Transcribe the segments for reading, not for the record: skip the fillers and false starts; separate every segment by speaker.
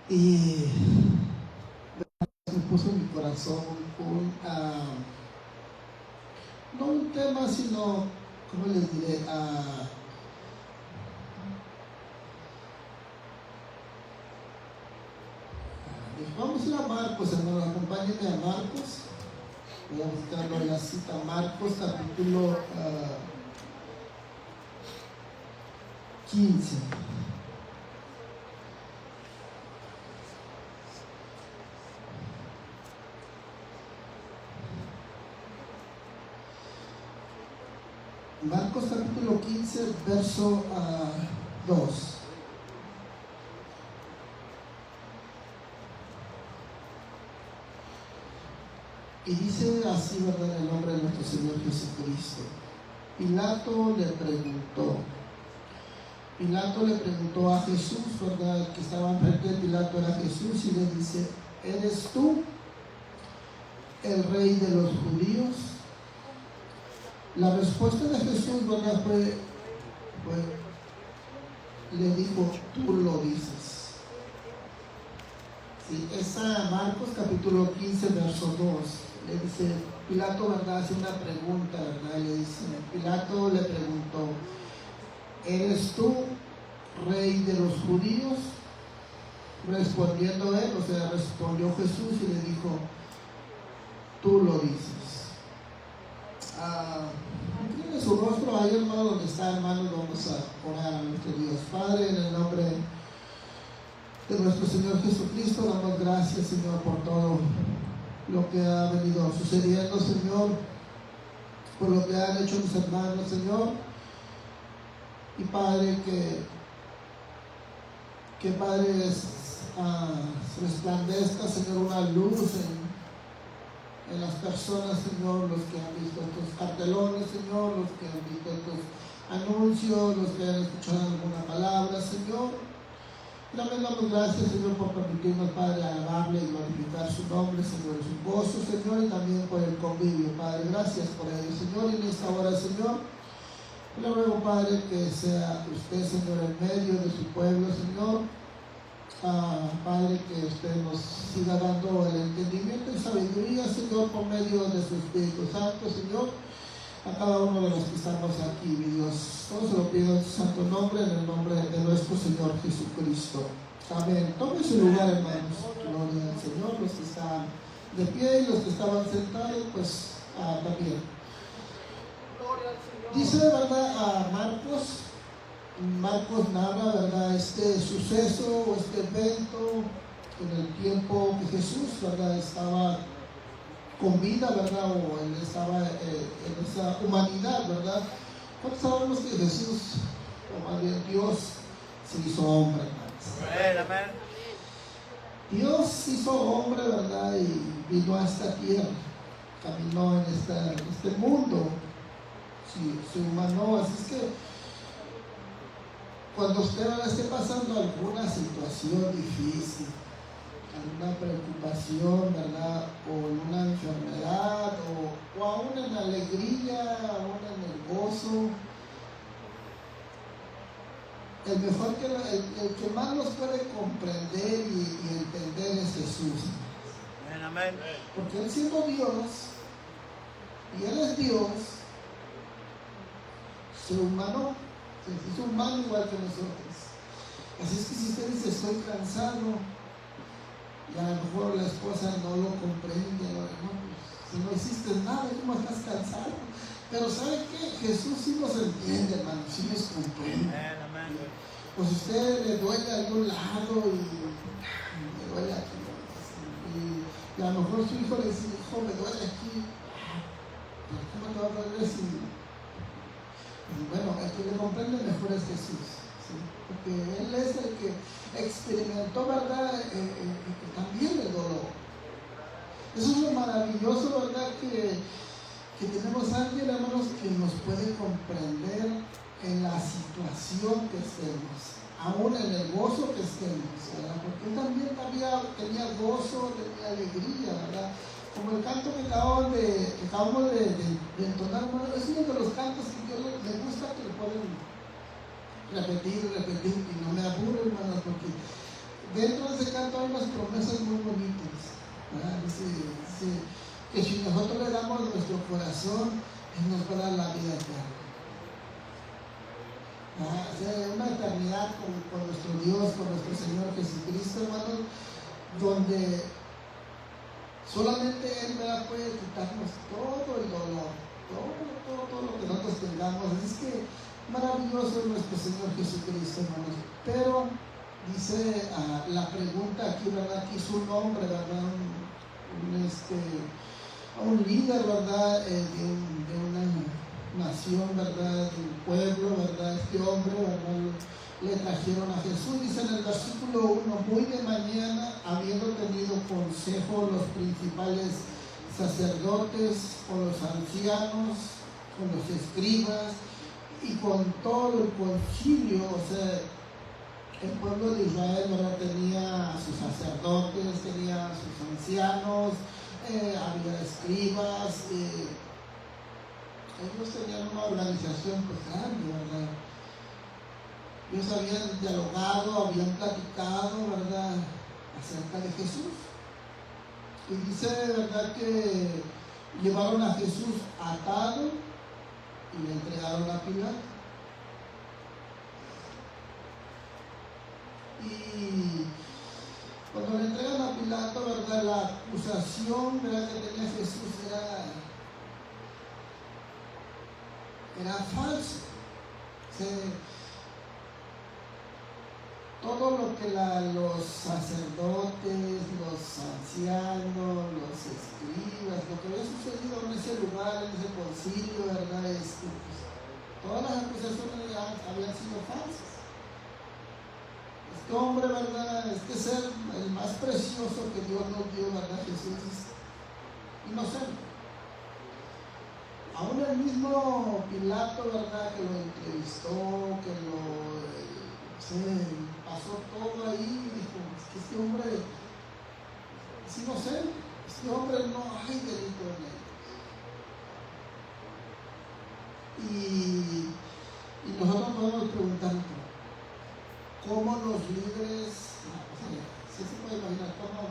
Speaker 1: Y me puso en mi corazón no un tema, sino, ¿cómo les diré? Vamos a ir a Marcos, hermano, acompáñenme a Marcos. Voy a buscarlo en la cita, Marcos capítulo 15. Marcos capítulo 15, verso 2. Y dice así, ¿verdad?, en el nombre de nuestro Señor Jesucristo. Pilato le preguntó a Jesús, ¿verdad?, el que estaba enfrente de Pilato era Jesús, y le dice: ¿eres tú el rey de los judíos? La respuesta de Jesús, ¿verdad?, le dijo: tú lo dices. Sí, esa Marcos capítulo 15, verso 2. Le dice Pilato, ¿verdad?, hace una pregunta, ¿verdad? Le dice, Pilato le preguntó: ¿eres tú rey de los judíos? Respondiendo él, respondió Jesús y le dijo: tú lo dices. Incline su rostro ahí, hermano, donde está, hermano. Vamos a orar a nuestro Dios. Padre, en el nombre de nuestro Señor Jesucristo, damos gracias, Señor, por todo lo que ha venido sucediendo, Señor, por lo que han hecho mis hermanos, Señor. Y Padre, que Padre, resplandezca, Señor, una luz en las personas, Señor, los que han visto estos cartelones, Señor, los que han visto estos anuncios, los que han escuchado alguna palabra, Señor. También damos gracias, Señor, por permitirnos, Padre, alabarle y glorificar su nombre, Señor, su gozo, Señor, y también por el convivio, Padre. Gracias por ello, Señor. Y en esta hora, Señor, le ruego, Padre, que sea usted, Señor, en medio de su pueblo, Señor. Padre, que usted nos siga dando el entendimiento y sabiduría, Señor, por medio de su Espíritu Santo, Señor, a cada uno de los que estamos aquí, mi Dios. Todo se lo pido en su santo nombre, en el nombre de nuestro Señor Jesucristo. Amén. Tomen su lugar, hermanos. Gloria al Señor. Los que están de pie y los que estaban sentados, pues también. Dice, ¿verdad?, a Marcos narra, ¿verdad?, este suceso o este evento en el tiempo que Jesús, ¿verdad?, estaba con vida, ¿verdad?, o él estaba en esa humanidad, ¿verdad? ¿Cuántos sabemos que Jesús, o más bien Dios, se hizo hombre, hermanos? Dios hizo hombre, ¿verdad?, y vino a esta tierra, caminó en este mundo, sí, se humanó. Así es que cuando usted esté pasando alguna situación difícil, alguna preocupación, ¿verdad?, o una enfermedad, o aún en la alegría, aún en el gozo, el que más nos puede comprender y entender es Jesús. Amén. Porque Él, siendo Dios, y Él es Dios, se humanó, se hizo humano igual que nosotros. Así es que si usted dice: estoy cansado, y a lo mejor la esposa no lo comprende, no, pues, si no hiciste nada, ¿cómo estás cansado? Pero ¿sabe qué? Jesús sí nos entiende, hermano, sí nos comprende. Pues usted le duele a algún lado y me duele aquí, y a lo mejor su hijo le dice: hijo, me duele aquí. ¿Cómo te va a doler si? Y bueno, el que le comprende mejor es Jesús, ¿sí? Porque Él es el que experimentó, ¿verdad?, también el dolor. Eso es lo maravilloso, ¿verdad?, que tenemos a alguien, hermanos, que nos puede comprender en la situación que estemos, aún en el gozo que estemos, ¿verdad? Porque Él también tenía gozo, tenía alegría, ¿verdad? Como el canto que acabamos de entonar, hermano, es uno de los cantos que Dios le gusta, que lo pueden repetir, y no me aburre, hermano, porque dentro de ese canto hay unas promesas muy bonitas, ¿verdad? Dice que si nosotros le damos nuestro corazón, Él nos va a dar la vida eterna. Una eternidad con nuestro Dios, con nuestro Señor Jesucristo, hermanos, donde solamente Él puede quitarnos todo el dolor, todo lo que nosotros tengamos. Así es que maravilloso es nuestro Señor Jesucristo, hermanos. Pero dice la pregunta aquí, ¿verdad? Aquí es un hombre, ¿verdad? Un líder, ¿verdad? De una nación, ¿verdad? De un pueblo, ¿verdad? Este hombre, ¿verdad? Le trajeron a Jesús. Dice en el versículo 1: muy de mañana, habiendo tenido consejo los principales sacerdotes, con los ancianos, con los escribas y con todo el concilio, o sea, el pueblo de Israel, ¿verdad? Tenía a sus sacerdotes, tenía a sus ancianos, había escribas, ellos tenían una organización pues grande, ¿verdad? Ellos habían dialogado, habían platicado, ¿verdad?, acerca de Jesús. Y dice, ¿verdad?, que llevaron a Jesús atado y le entregaron a Pilato. Y cuando le entregan a Pilato, ¿verdad?, la acusación, ¿verdad?, que tenía Jesús era falsa. Todo lo que los sacerdotes, los ancianos, los escribas, lo que había sucedido en ese lugar, en ese concilio, ¿verdad?, pues, todas las acusaciones habían sido falsas. Este hombre, ¿verdad?, este ser, el más precioso que Dios nos dio, ¿verdad?, Jesús, es inocente. Aún el mismo Pilato, ¿verdad?, que lo entrevistó, que pasó todo ahí, y dijo: es que este hombre es inocente, este hombre no hay delito en él. Y nosotros podemos preguntarnos, ¿cómo los líderes, se puede imaginar cómo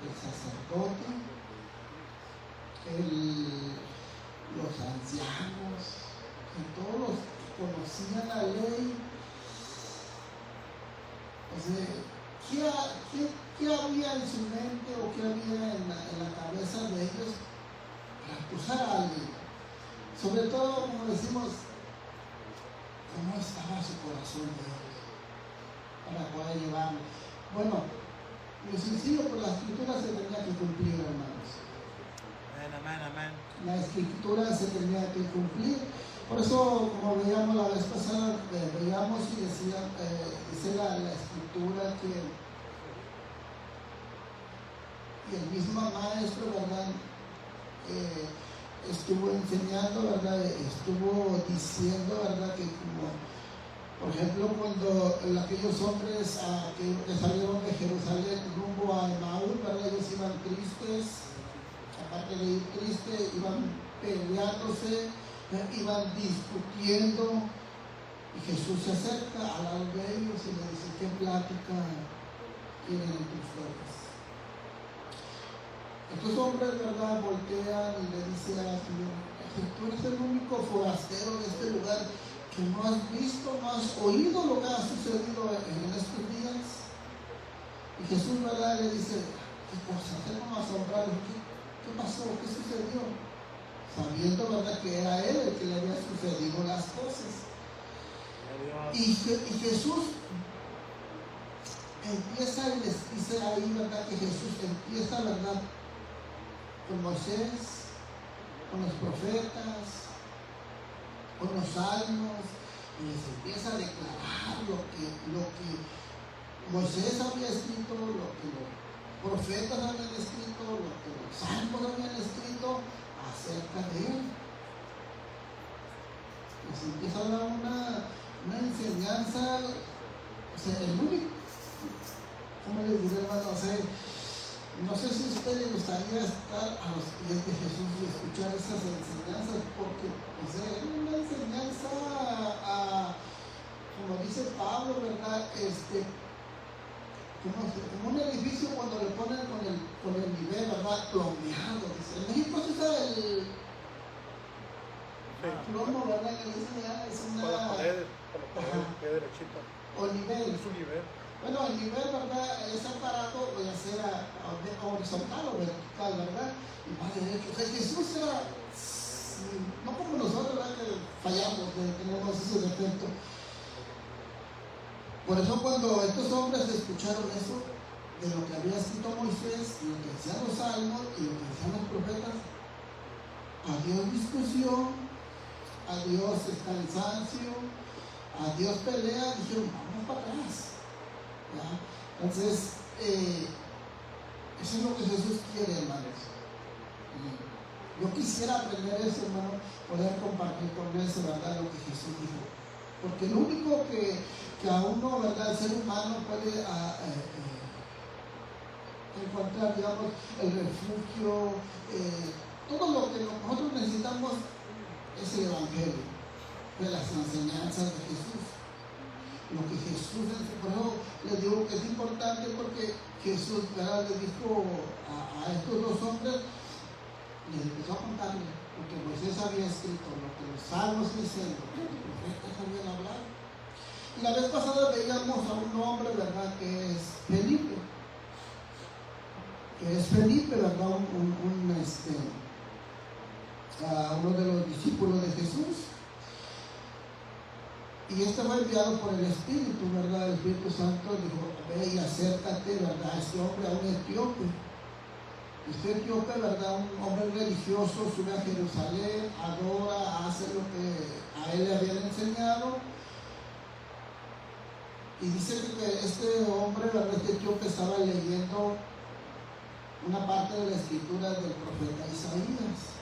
Speaker 1: el sacerdote, los ancianos, que todos conocían la ley, o sea, ¿qué había en su mente o qué había en la cabeza de ellos para acusar a alguien? Sobre todo, como decimos, ¿cómo estaba su corazón de ellos para poder llevarlo? Bueno, lo sencillo, pues la escritura se tenía que cumplir, hermanos.
Speaker 2: Amén.
Speaker 1: La escritura se tenía que cumplir. Por eso, como veíamos la vez pasada, veíamos y dice la escritura que el mismo maestro, ¿verdad?, estuvo enseñando, ¿verdad?, estuvo diciendo, ¿verdad?, que como, por ejemplo, cuando aquellos hombres que salieron de Jerusalén rumbo a Emaús, ¿verdad?, ellos iban tristes, aparte de ir tristes, iban peleándose, iban discutiendo, y Jesús se acerca al lado de ellos y le dice: ¿qué plática tienen ustedes? Estos hombres, ¿verdad?, voltean y le dicen al Señor: tú eres el único forastero de este lugar que no has visto, no has oído lo que ha sucedido en estos días. Y Jesús, ¿verdad?, le dice: ¿qué cosa? ¿Qué como asombrado? ¿Qué pasó? ¿Qué sucedió? Sabiendo, ¿verdad?, que era él el que le había sucedido las cosas. Y Jesús empieza, y les dice ahí, ¿verdad?, que Jesús empieza, ¿verdad?, con Moisés, con los profetas, con los salmos, y les empieza a declarar lo que Moisés había escrito, lo que los profetas habían escrito, lo que los salmos habían escrito acerca de él. Les empieza a dar una enseñanza, o sea, el único, ¿cómo les diré, hermano? O sea, no sé si a usted le gustaría estar a los pies de Jesús y escuchar esas enseñanzas, porque, o sea, es una enseñanza como dice Pablo, ¿verdad?, como un edificio cuando le ponen con el nivel, ¿verdad? Plomeado. Dice. En México se usa el plomo, ¿verdad? Que dice ya, es una...
Speaker 3: Por las paredes, que derechito.
Speaker 1: O nivel.
Speaker 3: Es un nivel.
Speaker 1: Bueno, el nivel, ¿verdad? Es aparato, ya sea horizontal o vertical, ¿verdad? Y más derecho. O sea, Jesús era, no como nosotros, ¿verdad? Que fallamos, tenemos ese defecto. Por eso cuando estos hombres escucharon eso, de lo que había escrito Moisés, lo que decían los salmos y lo que decían los profetas, adiós discusión, adiós cansancio, adiós pelea, dijeron, vamos para atrás. ¿Ya? Entonces, eso es lo que Jesús quiere, hermanos. Yo quisiera aprender eso, hermano, poder compartir con eso, ¿verdad? Lo que Jesús dijo. Porque lo único que a uno, ¿verdad? El ser humano puede encontrar, digamos, el refugio, todo lo que nosotros necesitamos es el Evangelio, de las enseñanzas de Jesús. Lo que Jesús, por eso les digo que es importante porque Jesús, ¿verdad? Le dijo a estos dos hombres, les empezó a contarle lo que Moisés había escrito, lo que los salmos dicen, lo que los profetas habían hablado. Y la vez pasada veíamos a un hombre, ¿verdad? Que es Felipe, ¿verdad? Uno de los discípulos de Jesús. Y este fue enviado por el Espíritu, ¿verdad? El Espíritu Santo dijo, ve y acércate, ¿verdad? A este hombre, a un etíope. Este etíope, ¿verdad? Un hombre religioso, sube a Jerusalén, adora, hace lo que a él le habían enseñado. Y dice que este hombre, ¿verdad? Este etíope estaba leyendo una parte de la escritura del profeta Isaías,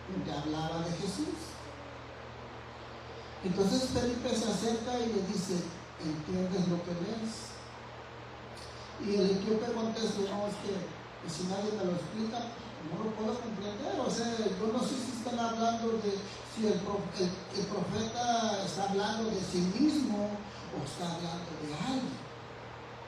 Speaker 1: donde hablaba de Jesús. Entonces Felipe se acerca y le dice, ¿entiendes lo que lees? Y el etíope contesta, no, es que si nadie me lo explica, no lo puedo comprender. O sea, yo no sé si están hablando de, si el profeta está hablando de sí mismo o está hablando de alguien.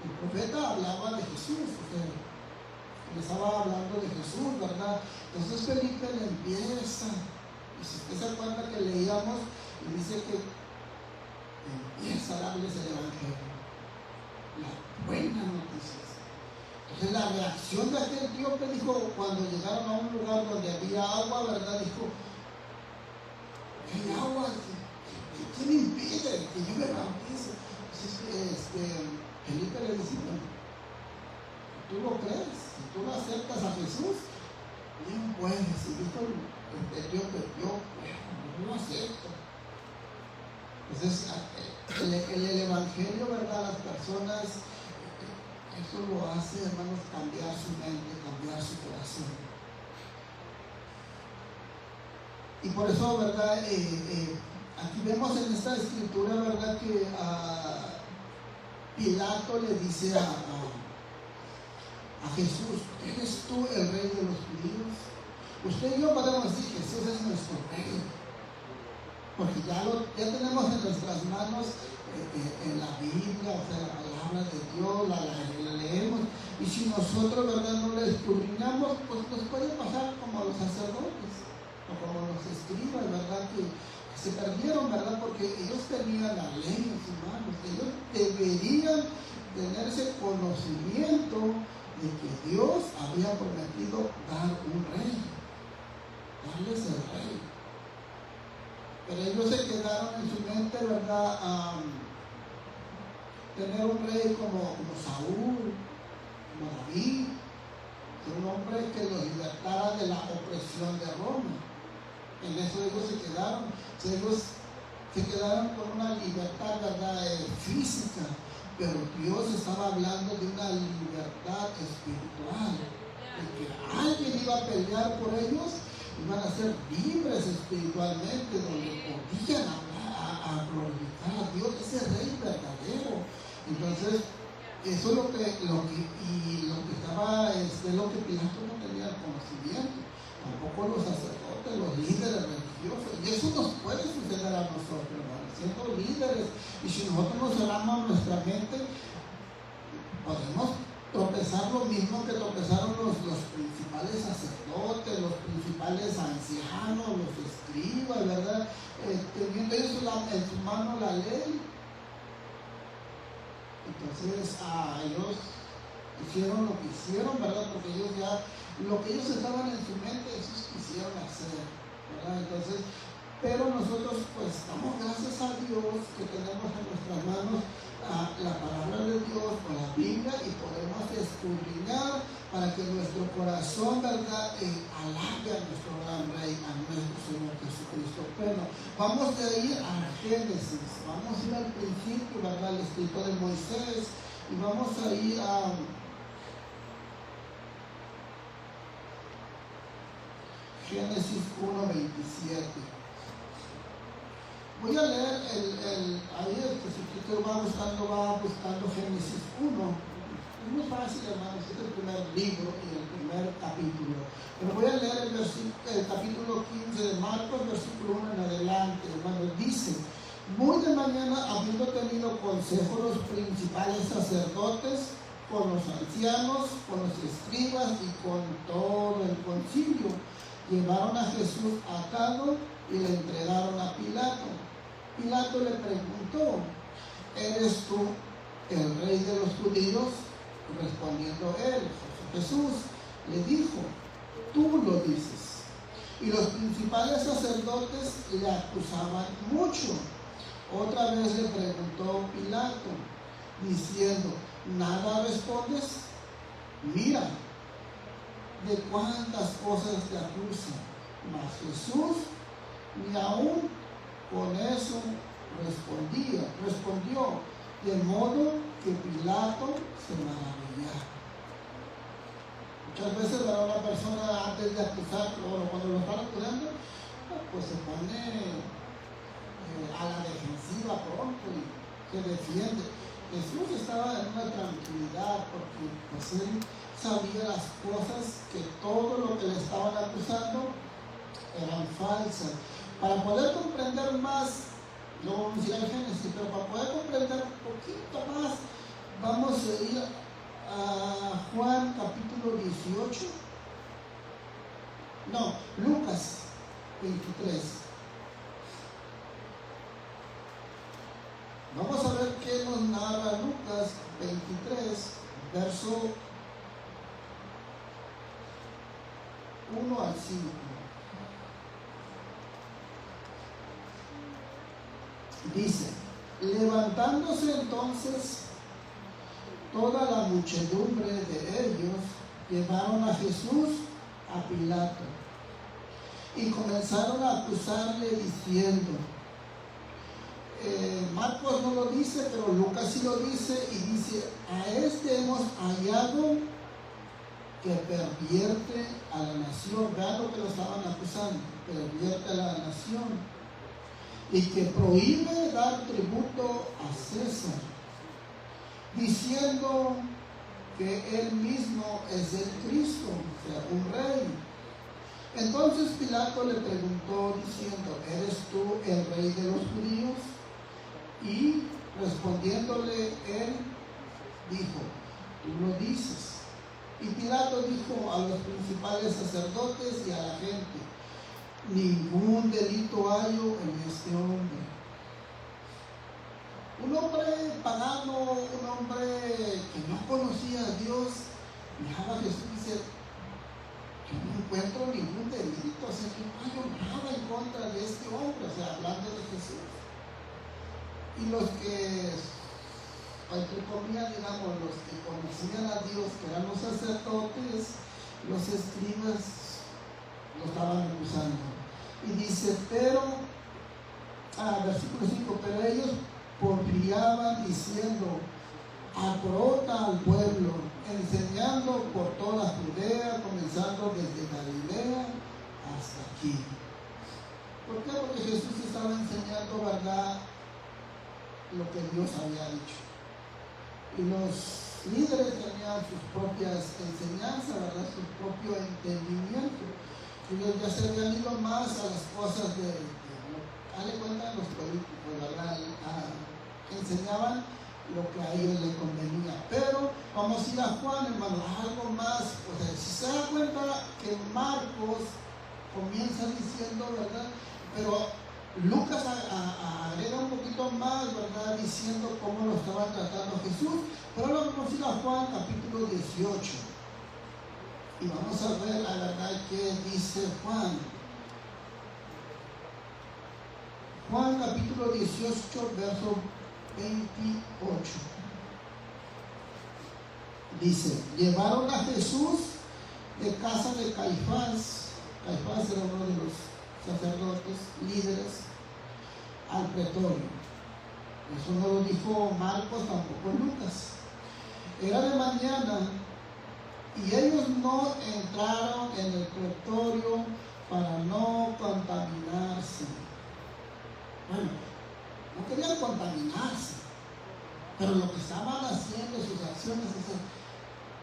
Speaker 1: El profeta hablaba de Jesús, o sea, le estaba hablando de Jesús, ¿verdad? Entonces Felipe le empieza, y si usted se acuerda que leíamos, y dice que empieza a darles el Evangelio, las buenas noticias. Entonces la reacción de aquel tío que dijo, cuando llegaron a un lugar donde había agua, ¿verdad? Dijo, hay agua, ¿qué me impide que yo me bautice? Entonces Felipe le dice, bueno, ¿tú lo crees? Si tú lo aceptas a Jesús, bien puedes. Y dijo el tío que yo lo acepto. Entonces, el Evangelio, ¿verdad? Las personas, eso lo hace, hermanos, cambiar su mente, cambiar su corazón. Y por eso, ¿verdad? Aquí vemos en esta escritura, ¿verdad? Que Pilato le dice a Jesús, ¿eres tú el rey de los judíos? Usted y yo podemos decir, Jesús es nuestro rey. Porque ya tenemos en nuestras manos en la Biblia, o sea, la palabra de Dios, la leemos, y si nosotros, ¿verdad?, no la escudriñamos, pues nos puede pasar como a los sacerdotes, o como los escribas, ¿verdad?, que se perdieron, ¿verdad?, porque ellos tenían la ley en sus manos, ellos deberían tener ese conocimiento de que Dios había prometido dar un rey, darles el rey. Pero ellos se quedaron en su mente, ¿verdad? Tener un rey como Saúl, como David, un hombre que los libertara de la opresión de Roma. En eso ellos se quedaron. Ellos se quedaron con una libertad, ¿verdad? Física, pero Dios estaba hablando de una libertad espiritual, de que alguien iba a pelear por ellos. Iban a ser libres espiritualmente, donde podían a glorificar a Dios, ese rey verdadero. Entonces, eso es lo que estaba, lo que Pilato no tenía conocimiento, tampoco los sacerdotes, los líderes religiosos. Y eso nos puede suceder a nosotros, hermanos, siendo líderes. Y si nosotros no cerramos nuestra mente, podemos tropezar lo mismo que tropezaron los principales sacerdotes, los principales ancianos, los escribas, ¿verdad? Teniendo ellos en su mano la ley. Entonces ellos hicieron lo que hicieron, ¿verdad? Porque ellos ya, lo que ellos estaban en su mente, ellos quisieron hacer, ¿verdad? Entonces, pero nosotros pues damos gracias a Dios que tenemos en nuestras manos la palabra de Dios con la Biblia y podemos escudriñar para que nuestro corazón, ¿verdad?, alabe a nuestro gran Rey, a nuestro Señor Jesucristo. Bueno, vamos a ir a Génesis, vamos a ir al principio, ¿verdad?, el escrito de Moisés, y vamos a ir a Génesis 1:27. Voy a leer ahí si usted va buscando Génesis 1. Es muy fácil, hermanos, es el primer libro y el primer capítulo. Pero voy a leer el capítulo 15 de Marcos, versículo 1 en adelante, hermanos. Dice: muy de mañana, habiendo tenido consejo los principales sacerdotes, con los ancianos, con los escribas y con todo el concilio, llevaron a Jesús atado y le entregaron a Pilato. Pilato le preguntó: ¿eres tú el rey de los judíos? Respondiendo él, Jesús le dijo: tú lo dices. Y los principales sacerdotes le acusaban mucho. Otra vez le preguntó Pilato, diciendo: ¿nada respondes? Mira de cuántas cosas te acusan. Mas Jesús ni aún con eso respondió, de modo que Pilato se maravillaba. Muchas veces una persona, antes de acusar, o cuando lo están acusando, pues se pone a la defensiva pronto y se defiende. Jesús estaba en una tranquilidad porque pues él sabía las cosas, que todo lo que le estaban acusando eran falsas. Para poder comprender más, no vamos a ir al Génesis, pero para poder comprender un poquito más, vamos a ir a Juan capítulo 18. No, Lucas 23. Vamos a ver qué nos narra Lucas 23, verso 1 al 5. Dice: levantándose entonces toda la muchedumbre de ellos, llevaron a Jesús a Pilato y comenzaron a acusarle diciendo, Marcos no lo dice, pero Lucas sí lo dice, y dice: a este hemos hallado que pervierte a la nación. Vean lo que lo estaban acusando: pervierte a la nación, y que prohíbe dar tributo a César, diciendo que él mismo es el Cristo, o sea, un rey. Entonces Pilato le preguntó diciendo: ¿eres tú el rey de los judíos? Y respondiéndole él, dijo: tú lo dices. Y Pilato dijo a los principales sacerdotes y a la gente: ningún delito hallo en este hombre. Un hombre pagano, un hombre que no conocía a Dios, miraba a Jesús y dice: yo no encuentro ningún delito, o sea, que no hallo nada en contra de este hombre, o sea, hablando de Jesús. Y los que, entre comillas, digamos, los que conocían a Dios, que eran los sacerdotes, los escribas, lo estaban acusando. Y dice, versículo 5, pero ellos porfiaban diciendo: abrota al pueblo, enseñando por toda Judea, comenzando desde Galilea hasta aquí. ¿Por qué? Porque Jesús estaba enseñando, ¿verdad?, lo que Dios había dicho. Y los líderes tenían sus propias enseñanzas, ¿verdad?, su propio entendimiento. Ellos ya se habían ido más a las cosas dale cuenta, los políticos, ¿verdad? Enseñaban lo que a ellos les convenía. Pero vamos vamos a ir a Juan, hermano, algo más. O sea, si se da cuenta que Marcos comienza diciendo, ¿verdad? Pero Lucas agrega un poquito más, ¿verdad? Diciendo cómo lo estaba tratando Jesús. Pero ahora vamos a ir a Juan capítulo 18. Y vamos a ver la verdad que dice Juan. Juan capítulo 18, verso 28. Dice, llevaron a Jesús de casa de Caifás. Caifás era uno de los sacerdotes, líderes, al pretorio. Eso no lo dijo Marcos, tampoco Lucas. Era de mañana y ellos no entraron en el pretorio para no contaminarse. Bueno, no querían contaminarse, pero lo que estaban haciendo, sus acciones,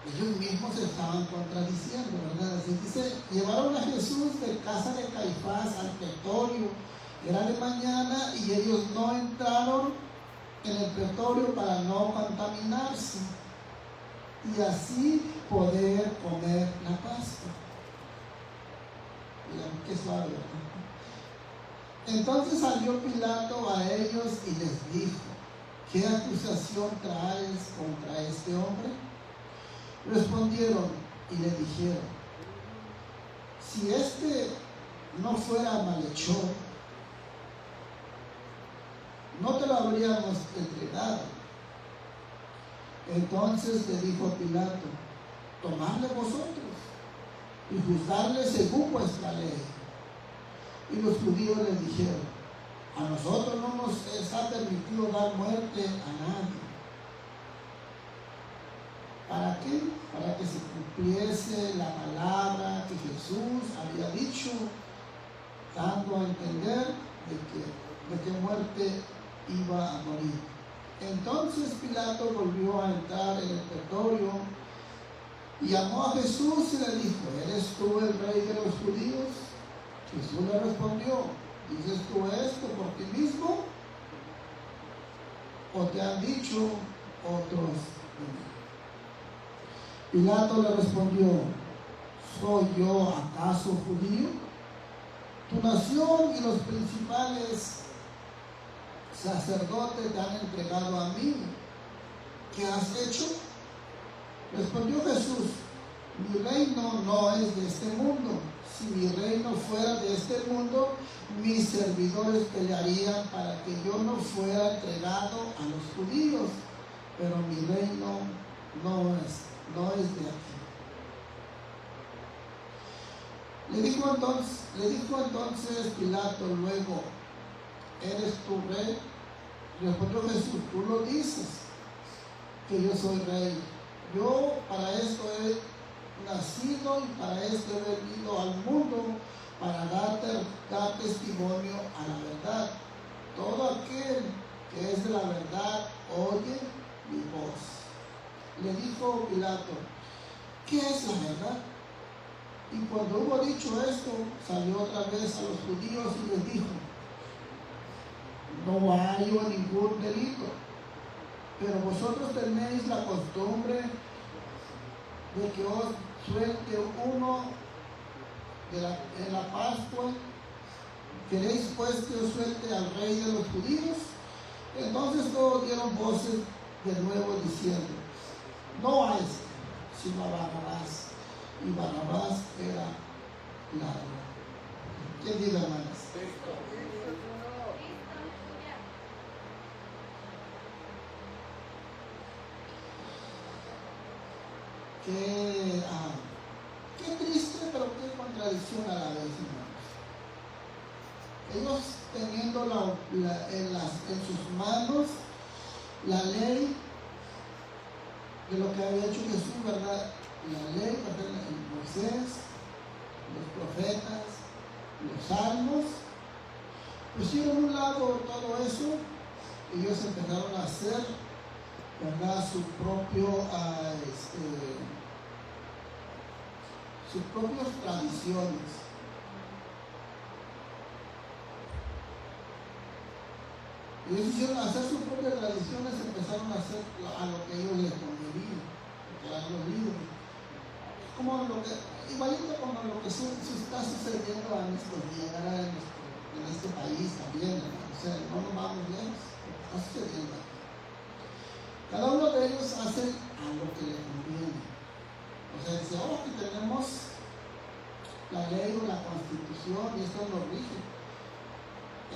Speaker 1: ellos mismos se estaban contradiciendo, ¿verdad? Así dice, llevaron a Jesús de casa de Caifás al pretorio. Era de mañana y ellos no entraron en el pretorio para no contaminarse y así poder comer la Pascua. Miren, qué suave, ¿verdad? Entonces salió Pilato a ellos y les dijo, ¿qué acusación traes contra este hombre? Respondieron y le dijeron, si este no fuera malhechor, no te lo habríamos entregado. Entonces le dijo Pilato, tomadle vosotros y juzgarle según vuestra ley. Y los judíos le dijeron, a nosotros no nos está permitido dar muerte a nadie. ¿Para qué? Para que se cumpliese la palabra que Jesús había dicho, dando a entender de qué muerte iba a morir. Entonces Pilato volvió a entrar en el pretorio y llamó a Jesús y le dijo, ¿eres tú el rey de los judíos? Jesús le respondió, ¿dices tú esto por ti mismo? ¿O te han dicho otros de mí? Pilato le respondió, ¿soy yo acaso judío? Tu nación y los principales sacerdotes te han entregado a mí. ¿Qué has hecho? Respondió Jesús, mi reino no es de este mundo. Si mi reino fuera de este mundo, mis servidores pelearían para que yo no fuera entregado a los judíos. Pero mi reino no es de aquí. Le dijo entonces Pilato luego, ¿eres tu rey? Respondió Jesús, tú lo dices, que yo soy rey. Yo para esto he nacido y para esto he venido al mundo, para dar testimonio a la verdad. Todo aquel que es de la verdad oye mi voz. Le dijo Pilato, ¿qué es la verdad? Y cuando hubo dicho esto, salió otra vez a los judíos y les dijo, no hallo ningún delito, pero vosotros tenéis la costumbre de que os suelte uno en la Pascua. ¿Queréis pues que os suelte al rey de los judíos? Entonces todos dieron voces de nuevo diciendo, no a este, sino a Barrabás. Y Barrabás era ladrón. ¿Quién diga, hermanos? Qué triste, pero qué contradicción a la vez, hermanos. Ellos teniendo en sus manos la ley de lo que había hecho Jesús, ¿verdad? La ley, ¿verdad? Moisés, los profetas, los salmos, pusieron a un lado todo eso y ellos empezaron a hacer, ¿verdad? Sus propias tradiciones. Y ellos hicieron hacer sus propias tradiciones, empezaron a hacer a lo que ellos les convenía. igualito como lo que está sucediendo en estos días, en este país también, ¿no? O sea, no nos vamos lejos, está sucediendo aquí. Cada uno de ellos hace a lo que le conviene. O sea, dice, aquí tenemos la ley o la constitución y esto nos rige,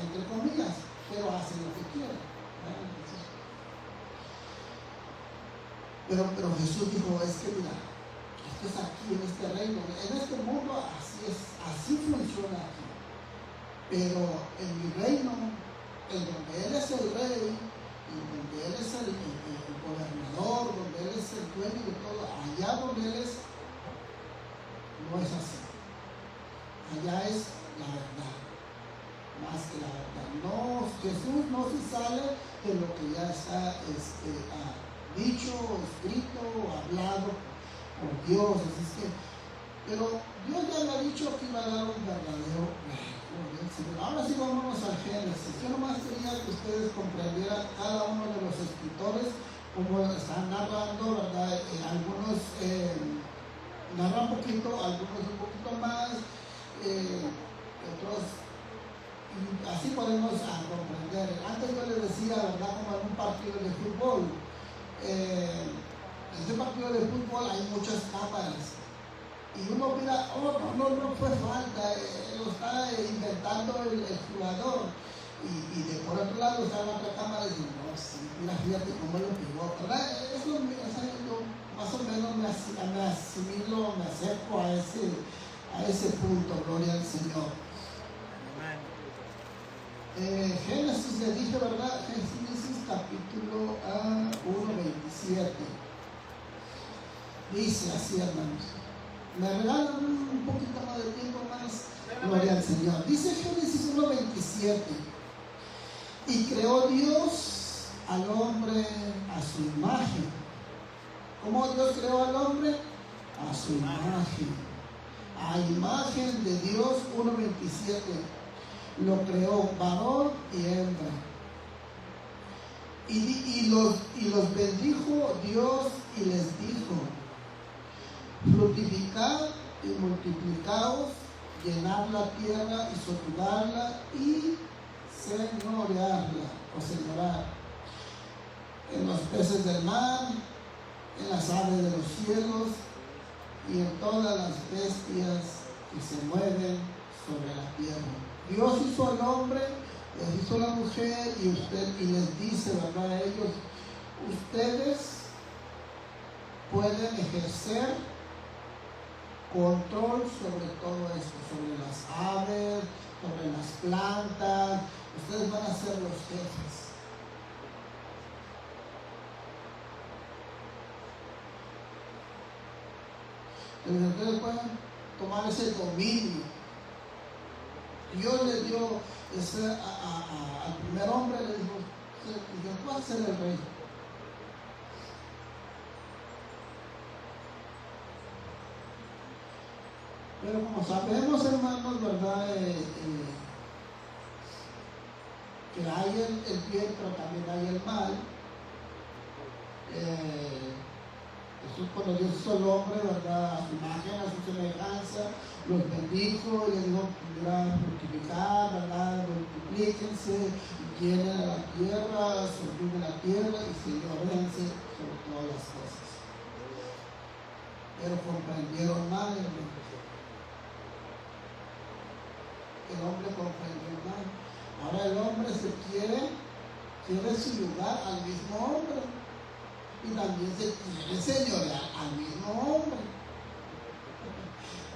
Speaker 1: entre comillas, pero hacen lo que quieren. Pero Jesús dijo, es que mira, esto es aquí, en este reino, en este mundo así es, así funciona aquí. Pero en mi reino, en donde Él es el rey, en donde Él es el gobernador, donde Él es el dueño de todo, allá donde Él es, no es así. Allá es la verdad, más que la verdad. No, Jesús no se sale de lo que ya está dicho, escrito, hablado por Dios. Así es que, pero Dios ya me ha dicho que iba a dar un verdadero reino. Ahora sí vámonos al Génesis. Yo nomás quería que ustedes comprendieran cada uno de los escritores como están narrando, ¿verdad? Algunos narran un poquito, algunos un poquito más, otros, así podemos comprender. Antes yo les decía, ¿verdad? Como en un partido de fútbol. En este partido de fútbol hay muchas cámaras. Y uno mira, no fue falta, lo está inventando el jugador. Y de por otro lado está la otra cámara y dice, no, sí, mira, fíjate cómo lo pegó, ¿verdad? Eso más o menos me asimilo, me acerco a ese punto, gloria al Señor. Génesis le dije, ¿verdad? Génesis capítulo 1:27. Dice así, hermanos. Me regalan un poquito más de tiempo más. Gloria al Señor. Dice Génesis 1:27. Y creó Dios al hombre a su imagen. ¿Cómo Dios creó al hombre? A su imagen. A imagen de Dios, 1:27. Lo creó varón y hembra. Y los bendijo Dios y les dijo: fructificad y multiplicaos, llenad la tierra y sojuzgarla y señorearla o señorar en los peces del mar, en las aves de los cielos y en todas las bestias que se mueven sobre la tierra. Dios hizo al hombre, les hizo a la mujer y les dice, ¿verdad? A ellos, ustedes pueden ejercer control sobre todo esto, sobre las aves, sobre las plantas. Ustedes van a ser los jefes. Entonces ustedes pueden tomar ese dominio. Dios le dio al primer hombre, le dijo, tú vas a ser el rey. Pero como sabemos, hermanos, ¿verdad? Que hay el bien, pero también hay el mal. Jesús, cuando Dios hizo al hombre, ¿verdad? A su imagen, a su semejanza, los bendijo y les dijo: fructificar, ¿verdad? Multiplíquense, llenen la tierra, subjueguen la tierra y señorense sobre todas las cosas. Pero comprendieron mal, hermanos. El hombre comprendió mal. Ahora el hombre quiere su lugar al mismo hombre y también se quiere señorear al mismo hombre.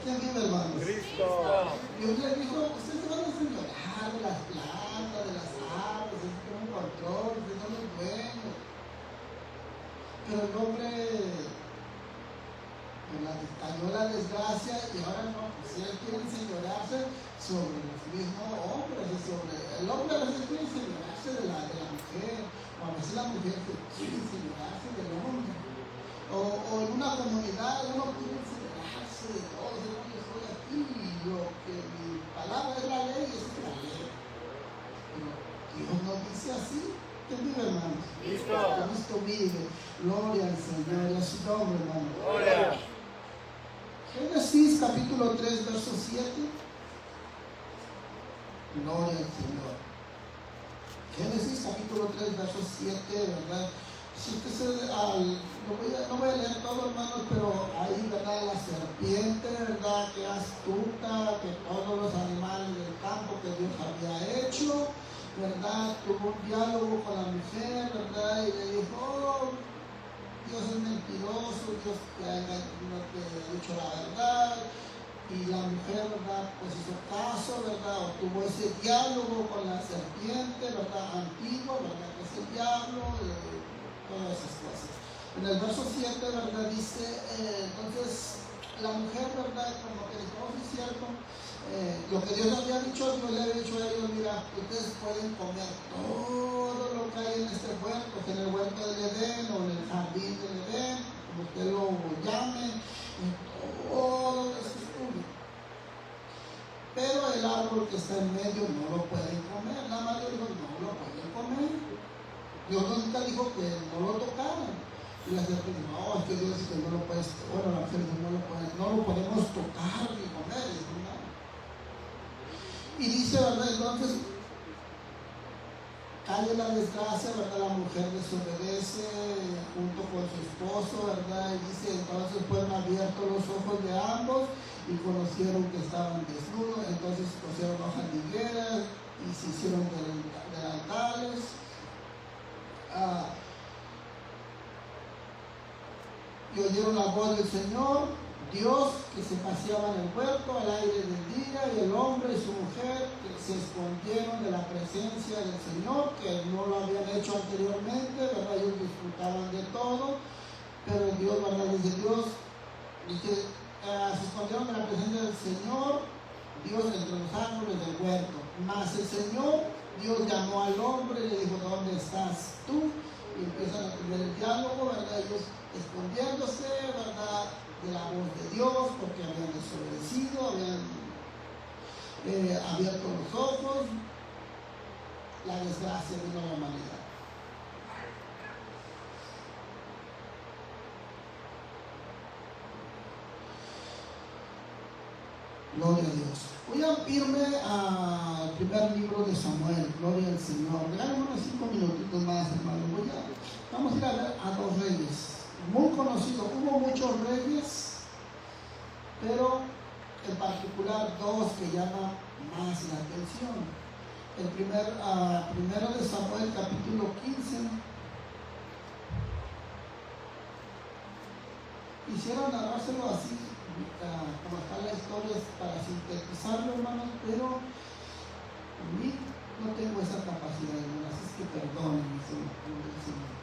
Speaker 1: ¿Quién vive, hermanos?
Speaker 3: Cristo.
Speaker 1: Dios le dijo: ustedes se van a señorear de las plantas, de las aves, ustedes tienen control, ustedes son los dueños. Pero el hombre cayó la desgracia y ahora no, si él quiere señorearse sobre los mismos hombres, el hombre a veces quiere señorearse de la mujer, o a veces la mujer quiere señorearse del hombre, o en una comunidad uno quiere señorearse de todos. Yo soy aquí y lo que mi palabra es la ley, es la ley. Pero Dios no dice así. ¿Quién vive, hermanos? Cristo vive. Gloria al Señor y a su nombre, hermano.
Speaker 3: Gloria.
Speaker 1: Génesis capítulo 3, verso 7. Gloria al Señor. Génesis capítulo 3, verso 7, ¿verdad? Si usted no voy a leer todo, hermanos, pero ahí, ¿verdad? La serpiente, ¿verdad? Que astuta, que todos los animales del campo que Dios había hecho, ¿verdad? Tuvo un diálogo con la mujer, ¿verdad? Y le dijo, oh, Dios es mentiroso, Dios no te ha dicho la verdad. Y la mujer, ¿verdad? Pues hizo caso, ¿verdad? O tuvo ese diálogo con la serpiente, ¿verdad? Antigua, ¿verdad? Que es el diablo, todas esas cosas. En el verso 7, ¿verdad? Dice, entonces, la mujer, ¿verdad? Como que dijo, sí es cierto, lo que Dios había dicho, Dios le había dicho a ellos, mira, ustedes pueden comer todo lo que hay en este huerto, que en el huerto del Edén o en el jardín del Edén, como usted lo llame, todo eso es tuyo. Pero el árbol que está en medio no lo pueden comer. La madre dijo, no lo pueden comer. Dios nunca dijo que no lo tocaran. Y la gente dijo, no, es que Dios dice que no lo puedes, bueno, la mujer dijo, no lo podemos tocar ni comer. Y dice, ¿verdad? Entonces, cae la desgracia, ¿verdad? La mujer desobedece junto con su esposo, ¿verdad? Y dice, entonces fueron abiertos los ojos de ambos y conocieron que estaban desnudos, entonces cosieron hojas de higuera y se hicieron delantales. Y oyeron la voz del Señor, Dios, que se paseaba en el huerto al aire del día, y el hombre y su mujer que se escondieron de la presencia del Señor, que no lo habían hecho anteriormente, ¿verdad? Ellos disfrutaban de todo, pero Dios, ¿verdad? Dice Dios, se escondieron de la presencia del Señor, Dios entre los árboles del huerto. Mas el Señor, Dios llamó al hombre y le dijo, ¿dónde estás tú? Y empiezan a tener el diálogo, ¿verdad? Ellos escondiéndose, ¿verdad? De la voz de Dios, porque habían desobedecido, habían abierto los ojos. La desgracia vino a la humanidad. Gloria a Dios. Voy a irme al primer libro de Samuel. Gloria al Señor. Regálenme unos 5 minutitos más, hermano. Vamos a ir a ver a 2 reyes. Muy conocidos. Hubo muchos reyes, pero en particular 2 que llaman más la atención. El primero de Samuel, capítulo 15. Quisiera narrárselo así, como está la historia, para sintetizarlo, hermanos, pero a mí no tengo esa capacidad, hermanos, así es que perdónenme, Señor.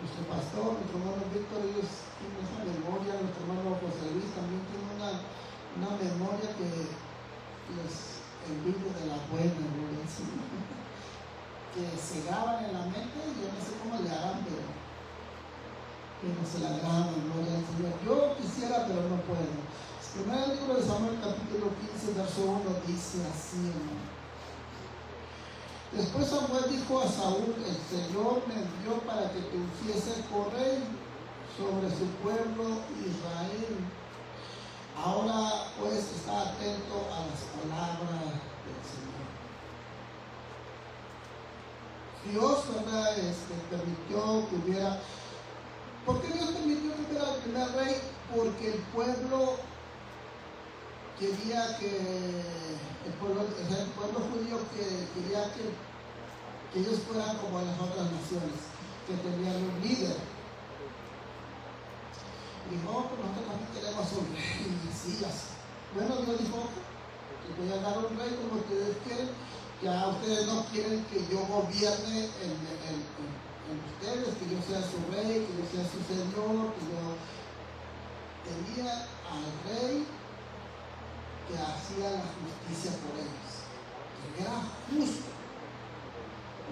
Speaker 1: Nuestro pastor, nuestro hermano Víctor, ellos tienen esa memoria, nuestro hermano José Luis también tiene una memoria que les envidio de la buena, gloria al Señor, que se graban en la mente y yo no sé cómo le harán, pero se la graban, gloria al Señor. Yo quisiera, pero no puedo. El primer libro de Samuel, capítulo 15, verso 1, dice así, hermano. Después Samuel dijo a Saúl, el Señor me envió para que te ungiese por rey sobre su pueblo Israel. Ahora pues está atento a las palabras del Señor. Dios, ¿verdad? Permitió que hubiera... ¿Por qué Dios permitió que hubiera el primer rey? Porque el pueblo quería que el pueblo judío quería que ellos fueran como las otras naciones, que tenían un líder. Y dijo, pues nosotros también queremos un rey, Mesías. Bueno, Dios dijo, que voy a dar un rey como ustedes quieren, ya ustedes no quieren que yo gobierne en ustedes, que yo sea su rey, que yo sea su señor, que yo tenía al rey que hacía la justicia por ellos, que era justo.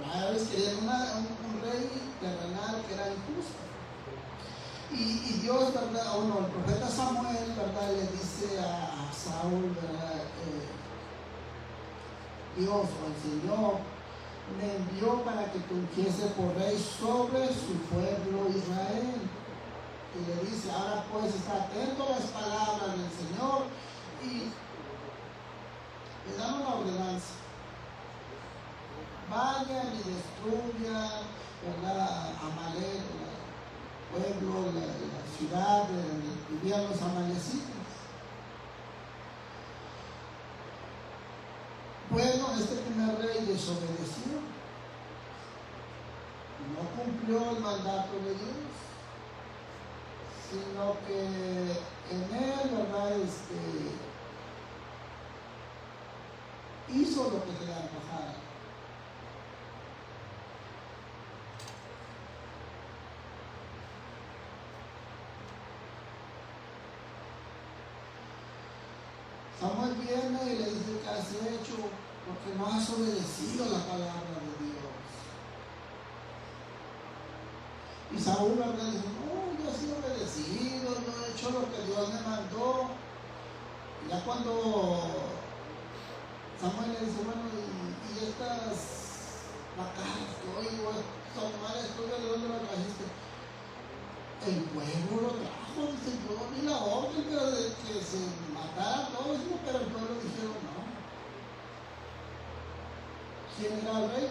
Speaker 1: A veces querían un rey terrenal que era injusto. Y Dios, ¿verdad? El profeta Samuel, ¿verdad? Le dice a Saúl, ¿verdad? Dios o el Señor me envió para que te ungiese por rey sobre su pueblo Israel. y le dice, ahora pues está atento a las palabras del Señor, y le dan una ordenanza. Vayan y destruyan, ¿verdad?, Amalek, el pueblo, la ciudad donde vivían los amalecitas. Bueno, este primer rey desobedeció, no cumplió el mandato de Dios, sino que en él, ¿verdad?, hizo lo que se le antojara. Samuel viene y le dice, ¿qué has hecho? Porque no has obedecido la palabra de Dios. Y Saúl, ¿verdad?, dice, no, yo he sido obedecido, yo he hecho lo que Dios me mandó. Y ya cuando Samuel le dice, bueno, y estas vacas que hoy estos animales tuyos, ¿de dónde lo trajiste? El pueblo lo trajo, dice, yo di la orden de que se mataran todos, pero el pueblo dijeron no. ¿Quién era el rey?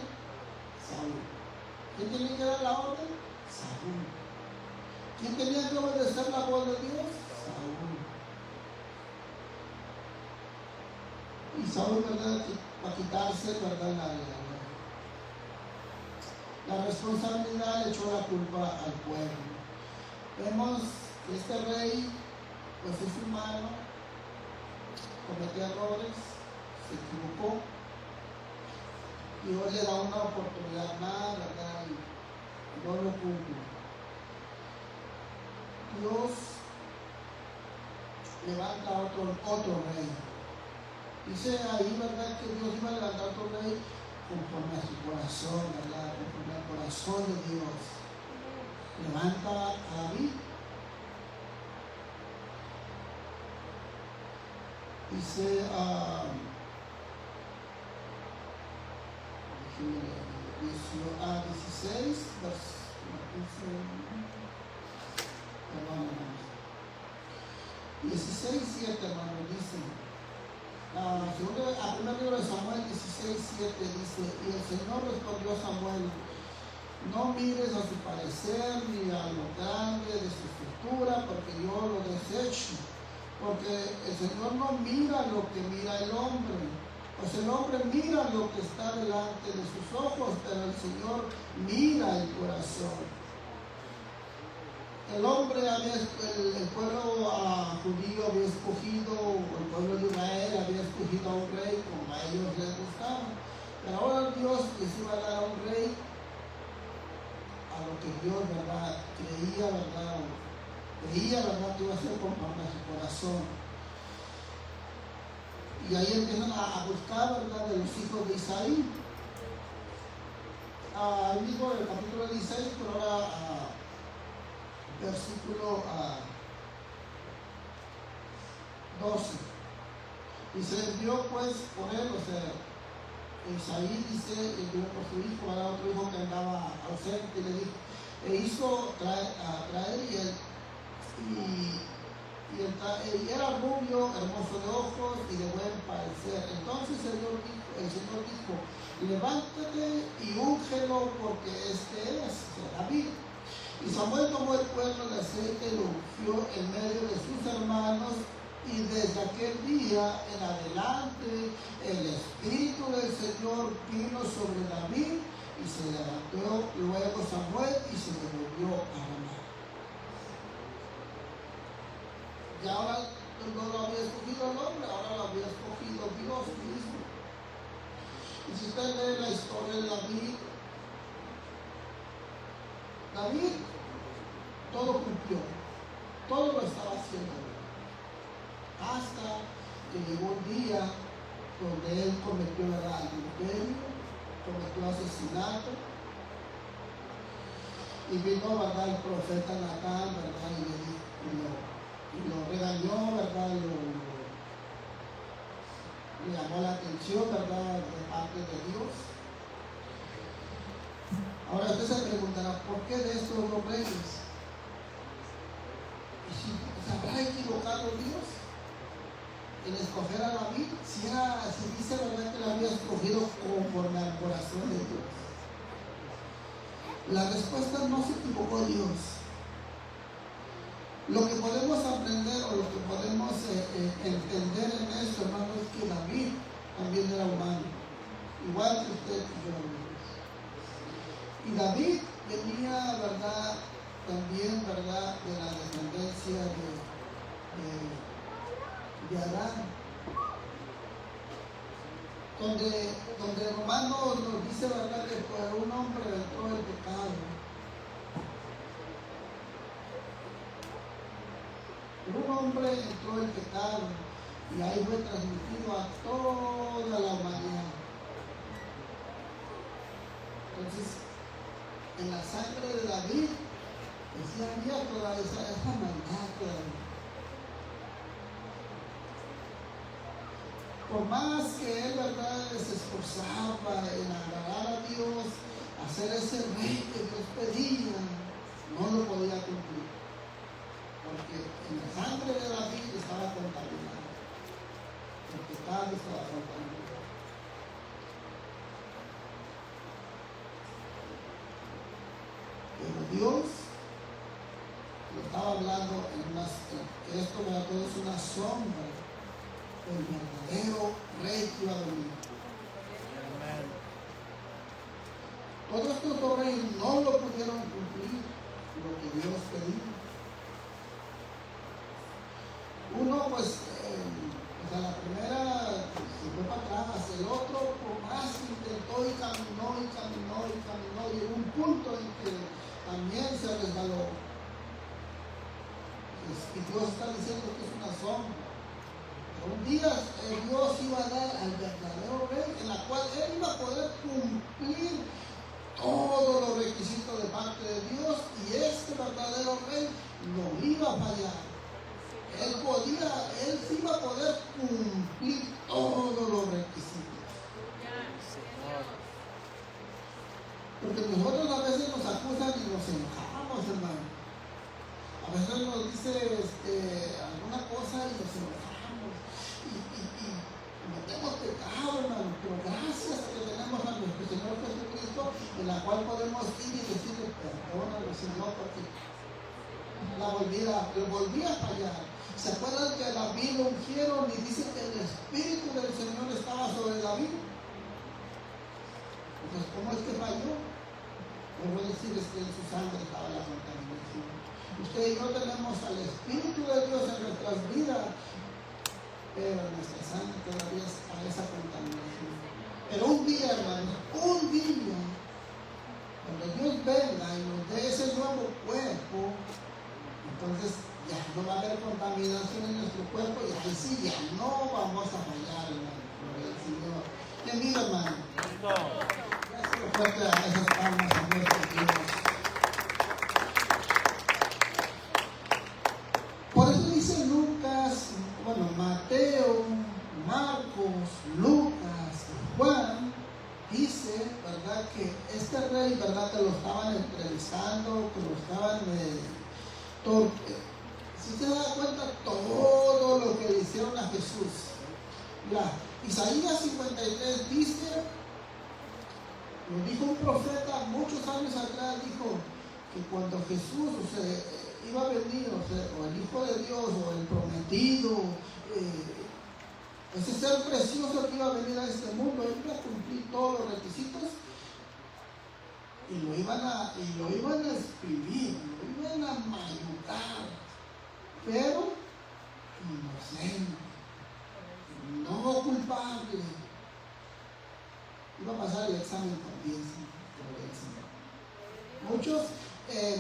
Speaker 1: Saúl. ¿Quién tenía que dar la orden? Saúl. ¿Quién tenía que obedecer la voz de Dios? Saúl. Y Saúl, ¿verdad?, para quitarse, ¿verdad?, la responsabilidad, le echó la culpa al pueblo. Vemos que este rey, pues es humano, cometió errores, se equivocó, y Dios le da una oportunidad más, ¿verdad?, y no lo cumple. Dios levanta otro rey. Dice ahí, ¿verdad?, que Dios iba a levantar otro rey conforme a su corazón, ¿verdad?, conforme al corazón de Dios. Levanta a David. Dice, 16, perdón, 16, 7, hermano, dice, a primer libro de Samuel 16, 7 dice, y el Señor respondió a Samuel, no mires a su parecer ni a lo grande de su estructura, porque yo lo desecho. Porque el Señor no mira lo que mira el hombre. Pues el hombre mira lo que está delante de sus ojos, pero el Señor mira el corazón. El hombre, el pueblo judío había escogido, el pueblo de Israel había escogido a un rey como a ellos les gustaba. Pero ahora Dios les iba a dar a un rey a lo que Dios, ¿verdad?, creía, ¿verdad?, que iba a ser conforme a su corazón. Y ahí empiezan a buscar, ¿verdad?, de los hijos de Isaí. Ahí mismo en el capítulo 16, pero ahora versículo 12. Y se envió pues por él, o sea, Isaí dice, envió por su hijo, era otro hijo que andaba ausente, y le dijo, e hizo traer y él, y era rubio, hermoso de ojos y de buen parecer. Entonces el Señor dijo, levántate y úngelo, porque este es David. Y Samuel tomó el cuerno de aceite y lo ungió en medio de sus hermanos, y desde aquel día en adelante el Espíritu del Señor vino sobre David, y se levantó luego Samuel y se le volvió a Ramá. Y ahora no lo había escogido el hombre, ahora lo había escogido Dios mismo. Y si usted lee la historia de David todo cumplió, todo lo estaba haciendo bien, hasta que llegó un día donde él cometió el adulterio, cometió asesinato, y vino, ¿verdad?, el profeta Natán, ¿verdad?, y le dijo, y lo regañó, ¿verdad?, le llamó la atención, ¿verdad?, de parte de Dios. Ahora usted se preguntará, ¿por qué de estos dos reyes? Dios en escoger a David? Si dice verdad que la había escogido conforme al corazón de Dios. La respuesta no se equivocó Dios. Lo que podemos aprender o lo que podemos entender en esto, hermano, es que David también era humano, igual que usted y yo. Y David venía, verdad, también, verdad, de la descendencia de Adán, donde Romanos nos dice, verdad, que por un hombre entró el pecado. Por un hombre entró el pecado y ahí fue transmitido a toda la humanidad. Entonces, en la sangre de David, pues ya había toda esa maldad todavía. Por más que él, verdad, se esforzaba en agradar a Dios, hacer ese rey que Dios pedía, no lo podía cumplir. Porque en la sangre de David estaba contaminado. El pecado estaba contaminado. Pero Dios le estaba hablando que esto para todos es una sombra del verdadero rey que iba a venir. Todos estos dos reyes no lo pudieron cumplir lo que Dios pedía. Uno, pues, a la primera se fue para atrás, el otro, por más intentó y caminó, llegó un punto en que también se resbaló. Y Dios está diciendo que es una sombra. Pero un día Dios iba a dar al verdadero rey, en la cual él iba a poder cumplir todos los requisitos de parte de Dios, y este verdadero rey no iba a fallar. Él sí iba a poder cumplir todos los requisitos. Porque nosotros a veces nos acusan y nos enojamos, hermano. A veces nos dice alguna cosa y nos enojamos. Y cometemos pecado, hermano. Pero gracias a que tenemos a nuestro Señor Jesucristo, en la cual podemos ir y decirle, perdónalo, Señor, porque volví a fallar. ¿Se acuerdan que a David lo ungieron y dice que el Espíritu del Señor estaba sobre David? Entonces, ¿cómo es que falló? Vuelvo a decir, es que en su sangre estaba la contaminación. Usted y yo tenemos al Espíritu de Dios en nuestras vidas, pero en nuestra sangre todavía está esa contaminación. Pero un día, hermanos, cuando Dios venga y nos dé ese nuevo cuerpo, entonces ya no va a haber contaminación en nuestro cuerpo y ahí sí ya no vamos a fallar, hermano. Gloria al Señor. ¿Qué mira, hermano? Gracias fuerte a esas palmas a nuestro Dios. Por eso dice Mateo, Marcos, Lucas, Juan, dice, ¿verdad? Que este rey, ¿verdad? Que lo estaban entrevistando, que lo estaban si se da cuenta todo lo que le hicieron a Jesús. Mira, Isaías 53 dice, lo dijo un profeta muchos años atrás, dijo que cuando Jesús iba a venir, o el Hijo de Dios, o el prometido, ese ser precioso que iba a venir a este mundo, él iba a cumplir todos los requisitos y lo iban a escribir, lo iban a mayugar, pero inocente, no culpable. Iba a pasar el examen también,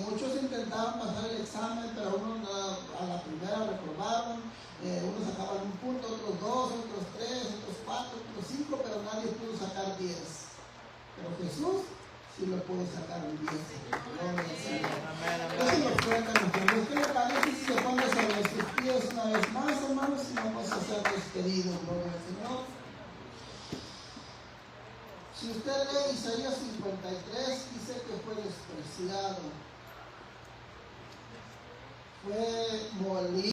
Speaker 1: muchos intentaban pasar el examen, pero unos a la primera reprobaron, unos sacaban un punto, otros 2, otros 3, otros 4, otros 5, pero nadie pudo sacar 10. Pero Jesús sí lo pudo sacar un 10. Eso lo cuenta nuestro Dios. ¿Qué le parece si se pone sobre sus pies una vez más, hermanos? Y vamos a ser despedidos, gloria al Señor. Si usted lee Isaías 53, dice que fue despreciado, fue molido.